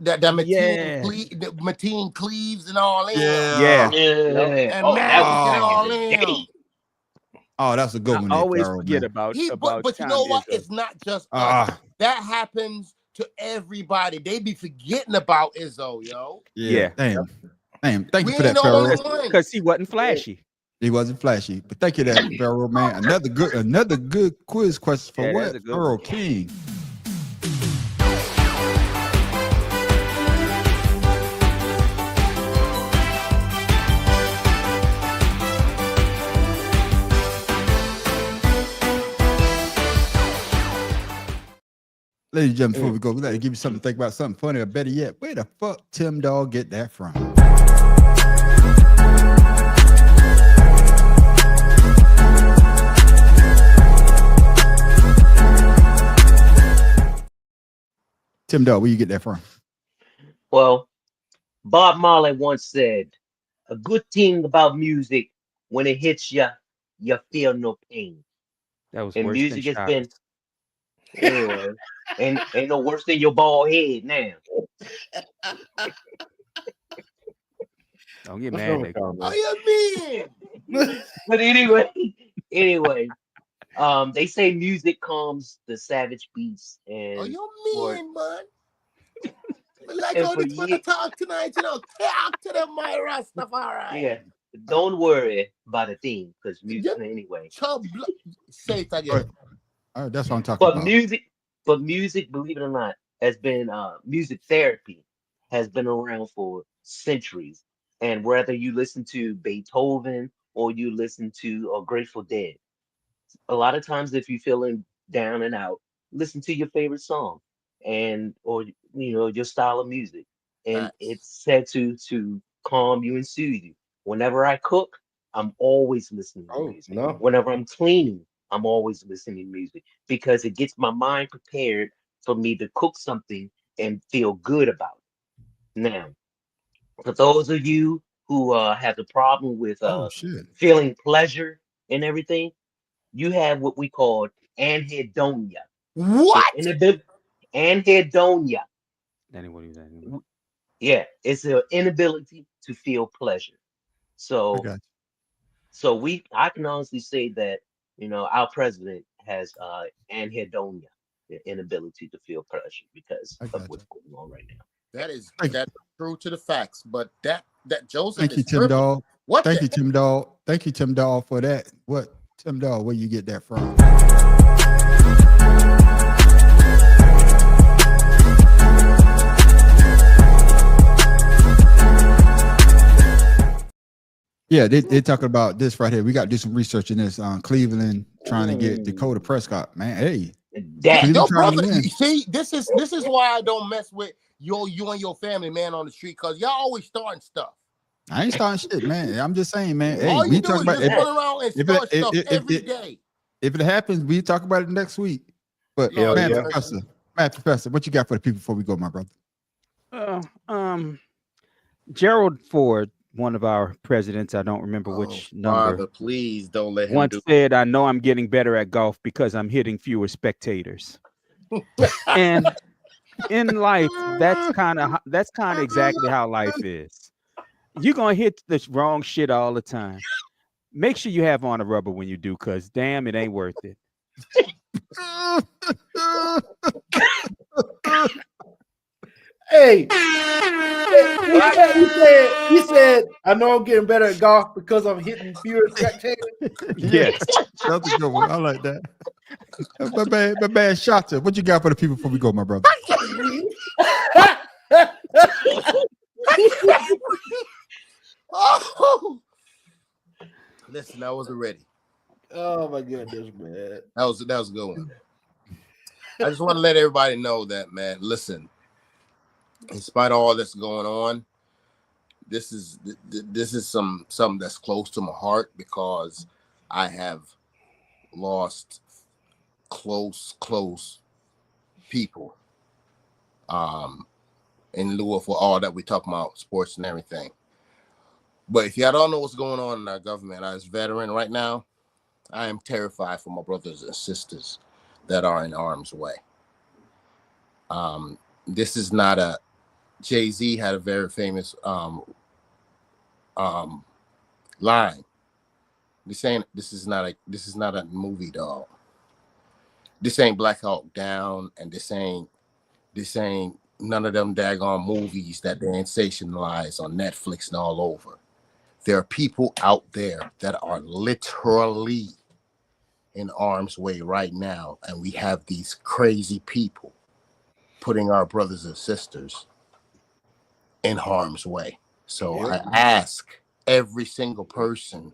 that Yeah. Mateen Cleaves and all in. Yeah. And Oh, that Magic and all was back in the in. day. Oh, that's a good I one, there, always Pharaoh, forget man. about But you Tom know what? Izzo. It's not just us. Ah, That happens to everybody. They be forgetting about Izzo, yo. yeah. Damn. Thank We you for ain't that, the Pharaoh. only one. Because he wasn't flashy. He wasn't flashy, but thank you, that Pharaoh, man. Another good quiz question for Yeah, what? that's a good Pharaoh one. King. Ladies and gentlemen, before we go, we got to give you something to think about, something funny, or better yet, where the fuck Tim Dog get that from? Tim Dog, where you get that from? Well, Bob Marley once said, "A good thing about music, when it hits you, you feel no pain." That was And worse than music has shots. been, yeah, ain't no worse than your bald head now. Don't get What's mad. wrong with Nick. y'all, man? Oh, you mean? But anyway, they say music calms the savage beast, Oh, and you for mean, man? But like and how for this man years, talk tonight, you know, talk to them, my Rastafari. yeah, don't worry about a thing, because music Yeah. anyway. Say it All again. right. All right, that's what I'm talking But about. music, believe it or not, has been music therapy has been around for centuries. And whether you listen to Beethoven or you listen to Grateful Dead, a lot of times if you're feeling down and out, listen to your favorite song and or your style of music. And Facts. it's said to calm you and soothe you. Whenever I cook, I'm always listening to Oh, music. no. Whenever I'm cleaning, I'm always listening to music because it gets my mind prepared for me to cook something and feel good about it. Now, for those of you who have the problem with Oh shit. feeling pleasure and everything, you have what we call anhedonia. What? Anhedonia. That ain't what he was saying. Yeah, it's an inability to feel pleasure. I So, got you. so I can honestly say that our president has anhedonia, the inability to feel pleasure because I of got what's you. going on right now. Thank you. That's true to the facts. But that Joseph Thank you, is Tim tripping. Dog. What Thank the you, Tim Dog. Thank you, Tim Dog, for that. What, Tim Dog, where you get that from? Yeah, they talking about this right here. We got to do some research in this. Cleveland trying to get Dakota Prescott. Man, hey, That Cleveland Yo, trying to brother, win. you see, this is why I don't mess with you and your family, man, on the street, because y'all always starting stuff. I ain't starting shit, man. I'm just saying, man. Hey, All we you do talk is about just if run around and start stuff every day. if it happens, we talk about it next week. But Hell man, yeah. Professor, what you got for the people before we go, my brother? Gerald Ford, one of our presidents, I don't remember which number, Father, please don't let him once do. said, "I know I'm getting better at golf because I'm hitting fewer spectators." And in life, that's kind of exactly how life is. You're gonna hit the wrong shit all the time. Make sure you have on a rubber when you do, because damn, it ain't worth it. Hey, he said, I know I'm getting better at golf because I'm hitting fewer spectators. Yes. That's a good one. I like that. My bad shot. What you got for the people before we go, my brother? Oh, listen, I wasn't ready. Oh my goodness, man. That was a good one. I just want to let everybody know that, man. Listen, in spite of all that's going on, this is something that's close to my heart because I have lost close people. In lieu of all that we talk about, sports and everything. But if y'all don't know what's going on in our government, as a veteran right now, I am terrified for my brothers and sisters that are in harm's way. this is not a Jay-Z had a very famous line. This is not a movie, dog. This ain't Black Hawk Down, and this ain't none of them daggone movies that they sensationalize on Netflix and all over. There are people out there that are literally in harm's way right now, and we have these crazy people putting our brothers and sisters in harm's way. So I ask every single person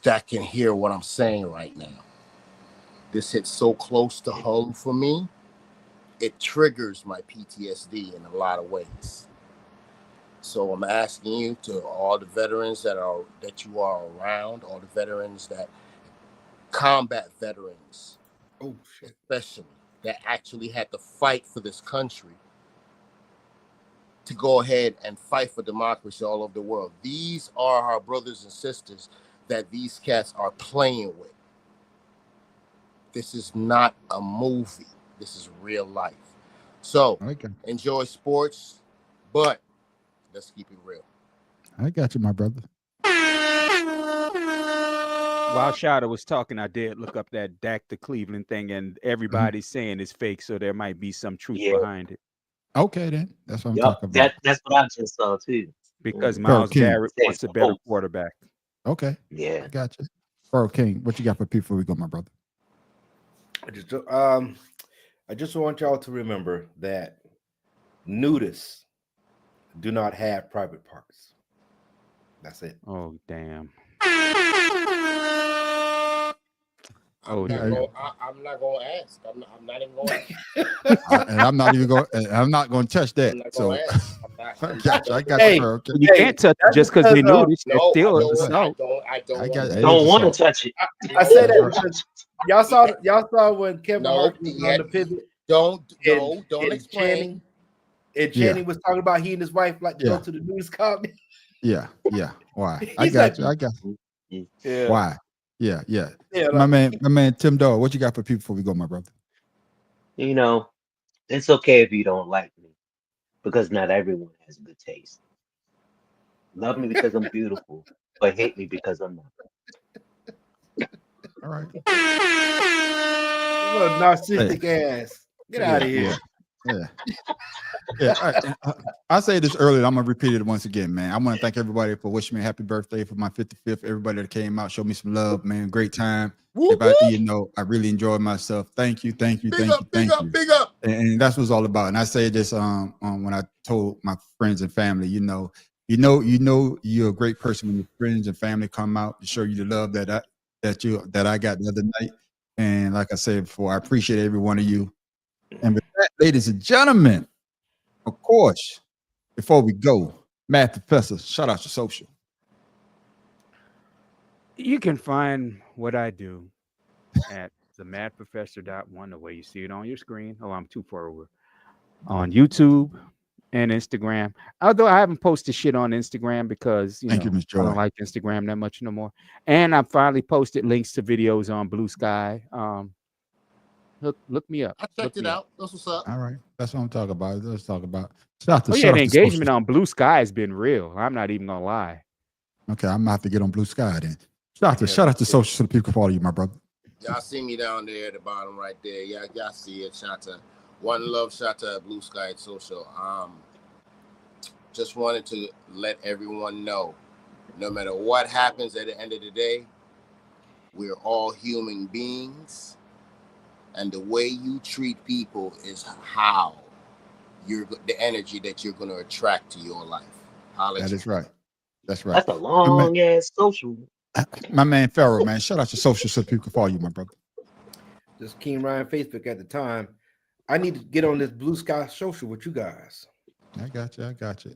that can hear what I'm saying right now. This hits so close to home for me. It triggers my PTSD in a lot of ways. So I'm asking you, to all the veterans that you are around, all the veterans that combat veterans, especially that actually had to fight for this country, to go ahead and fight for democracy all over the world. These are our brothers and sisters that these cats are playing with. This is not a movie. This is real life. So enjoy sports, but let's keep it real. I got you, my brother. While Shada was talking, I did look up that Dak to Cleveland thing, and everybody's saying it's fake, so there might be some truth behind it. Okay, then. That's what I'm talking about. That's what I just saw, too. Because Myles King. Garrett wants a better quarterback. Okay. Yeah. I got you. Bro King, what you got for people before we go, my brother? I just want y'all to remember that nudists do not have private parts. That's it. Oh, damn. I'm not going to ask. I'm not even going to ask. And I'm not going to touch that. So I got Hey, you, bro. Okay. you can't touch it just because they knew it. It's still I don't want to touch it. I said that because y'all saw when Kevin Hart was on the pivot. Don't Channing explain. And Channing was talking about he and his wife like to go to the news company. Yeah. Why? I got you. Yeah. Why? Yeah. My man, Tim Dog, what you got for people before we go, my brother? You know, it's okay if you don't like me, because not everyone has good taste. Love me because I'm beautiful, but hate me because I'm not. All right. What a narcissistic ass. Get out of here. I say this earlier. I'm gonna repeat it once again, man. I want to thank everybody for wishing me a happy birthday for my 55th. Everybody that came out, showed me some love, man. Great time. Everybody, I really enjoyed myself. Thank you. Big up. And that's what it's all about. And I say this when I told my friends and family, you're a great person when your friends and family come out to show you the love that I got the other night. And like I said before, I appreciate every one of you. And with that, ladies and gentlemen, of course, before we go, Math Professor, shout out your social. You can find what I do at the madprofessor.1, the way you see it on your screen. Oh, I'm too far over. On YouTube and Instagram. Although I haven't posted shit on Instagram because I don't like Instagram that much no more. And I finally posted links to videos on Blue Sky. Look me up. I checked it out. That's what's up. All right. That's what I'm talking about. Let's talk about. The engagement on Blue Sky has been real. I'm not even gonna lie. Okay, I'm gonna have to get on Blue Sky then. Shout out to social so the people follow you, my brother. Y'all see me down there at the bottom right there. Y'all see it. Shout to One Love, shout to Blue Sky Social. Just wanted to let everyone know, no matter what happens at the end of the day, we're all human beings. And the way you treat people is how the energy that you're going to attract to your life. That is right. That's right. That's a long ass social. My man Pharaoh, man. Shout out your social so people can follow you, my brother. Just King Ryan Facebook at the time. I need to get on this Blue Sky social with you guys. I got you.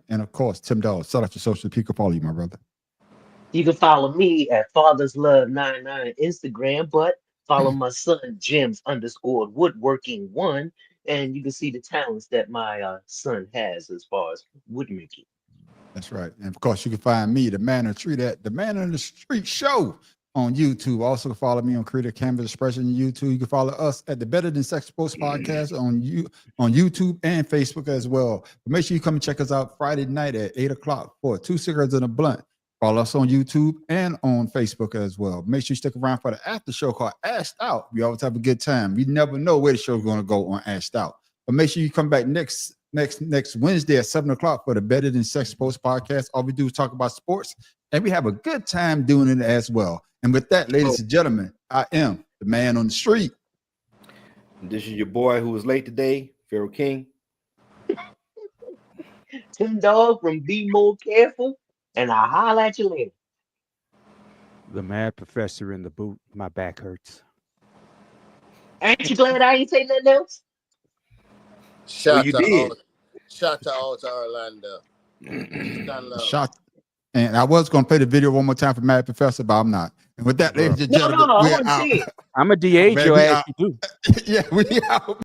And of course, Tim Dawes, shout out your social so people can follow you, my brother. You can follow me at Father's Love 99 Instagram, but follow my son Jims_woodworking1, and you can see the talents that my son has as far as woodmaking. That's right. And of course, you can find me, the man on the street, at the Man on the Street Show on YouTube. Also follow me on Creative Canvas Expression on YouTube. You can follow us at the Better Than Sex Sports Podcast on YouTube and Facebook as well. But make sure you come and check us out Friday night at 8 o'clock for 2 Cigarettes and a Blunt. Follow us on YouTube and on Facebook as well. Make sure you stick around for the after show called Ashed Out. We always have a good time. We never know where the show's going to go on Ashed Out. But make sure you come back next Wednesday at 7 o'clock for the Better Than Sex Sports Podcast. All we do is talk about sports, and we have a good time doing it as well. And with that, ladies and gentlemen, I am the man on the street. This is your boy who was late today, Pharaoh King. Tim Dog from Be More Careful, and I'll holler at you later. The mad professor in the boot. My back hurts. Ain't you glad I ain't say nothing else? Shout out to Orlando. Shot. And I was going to play the video one more time for Mad Professor, but I'm not. And with that, ladies and gentlemen, I we're want to out. see it. I'm a DH your ass. You do. Yeah, we out.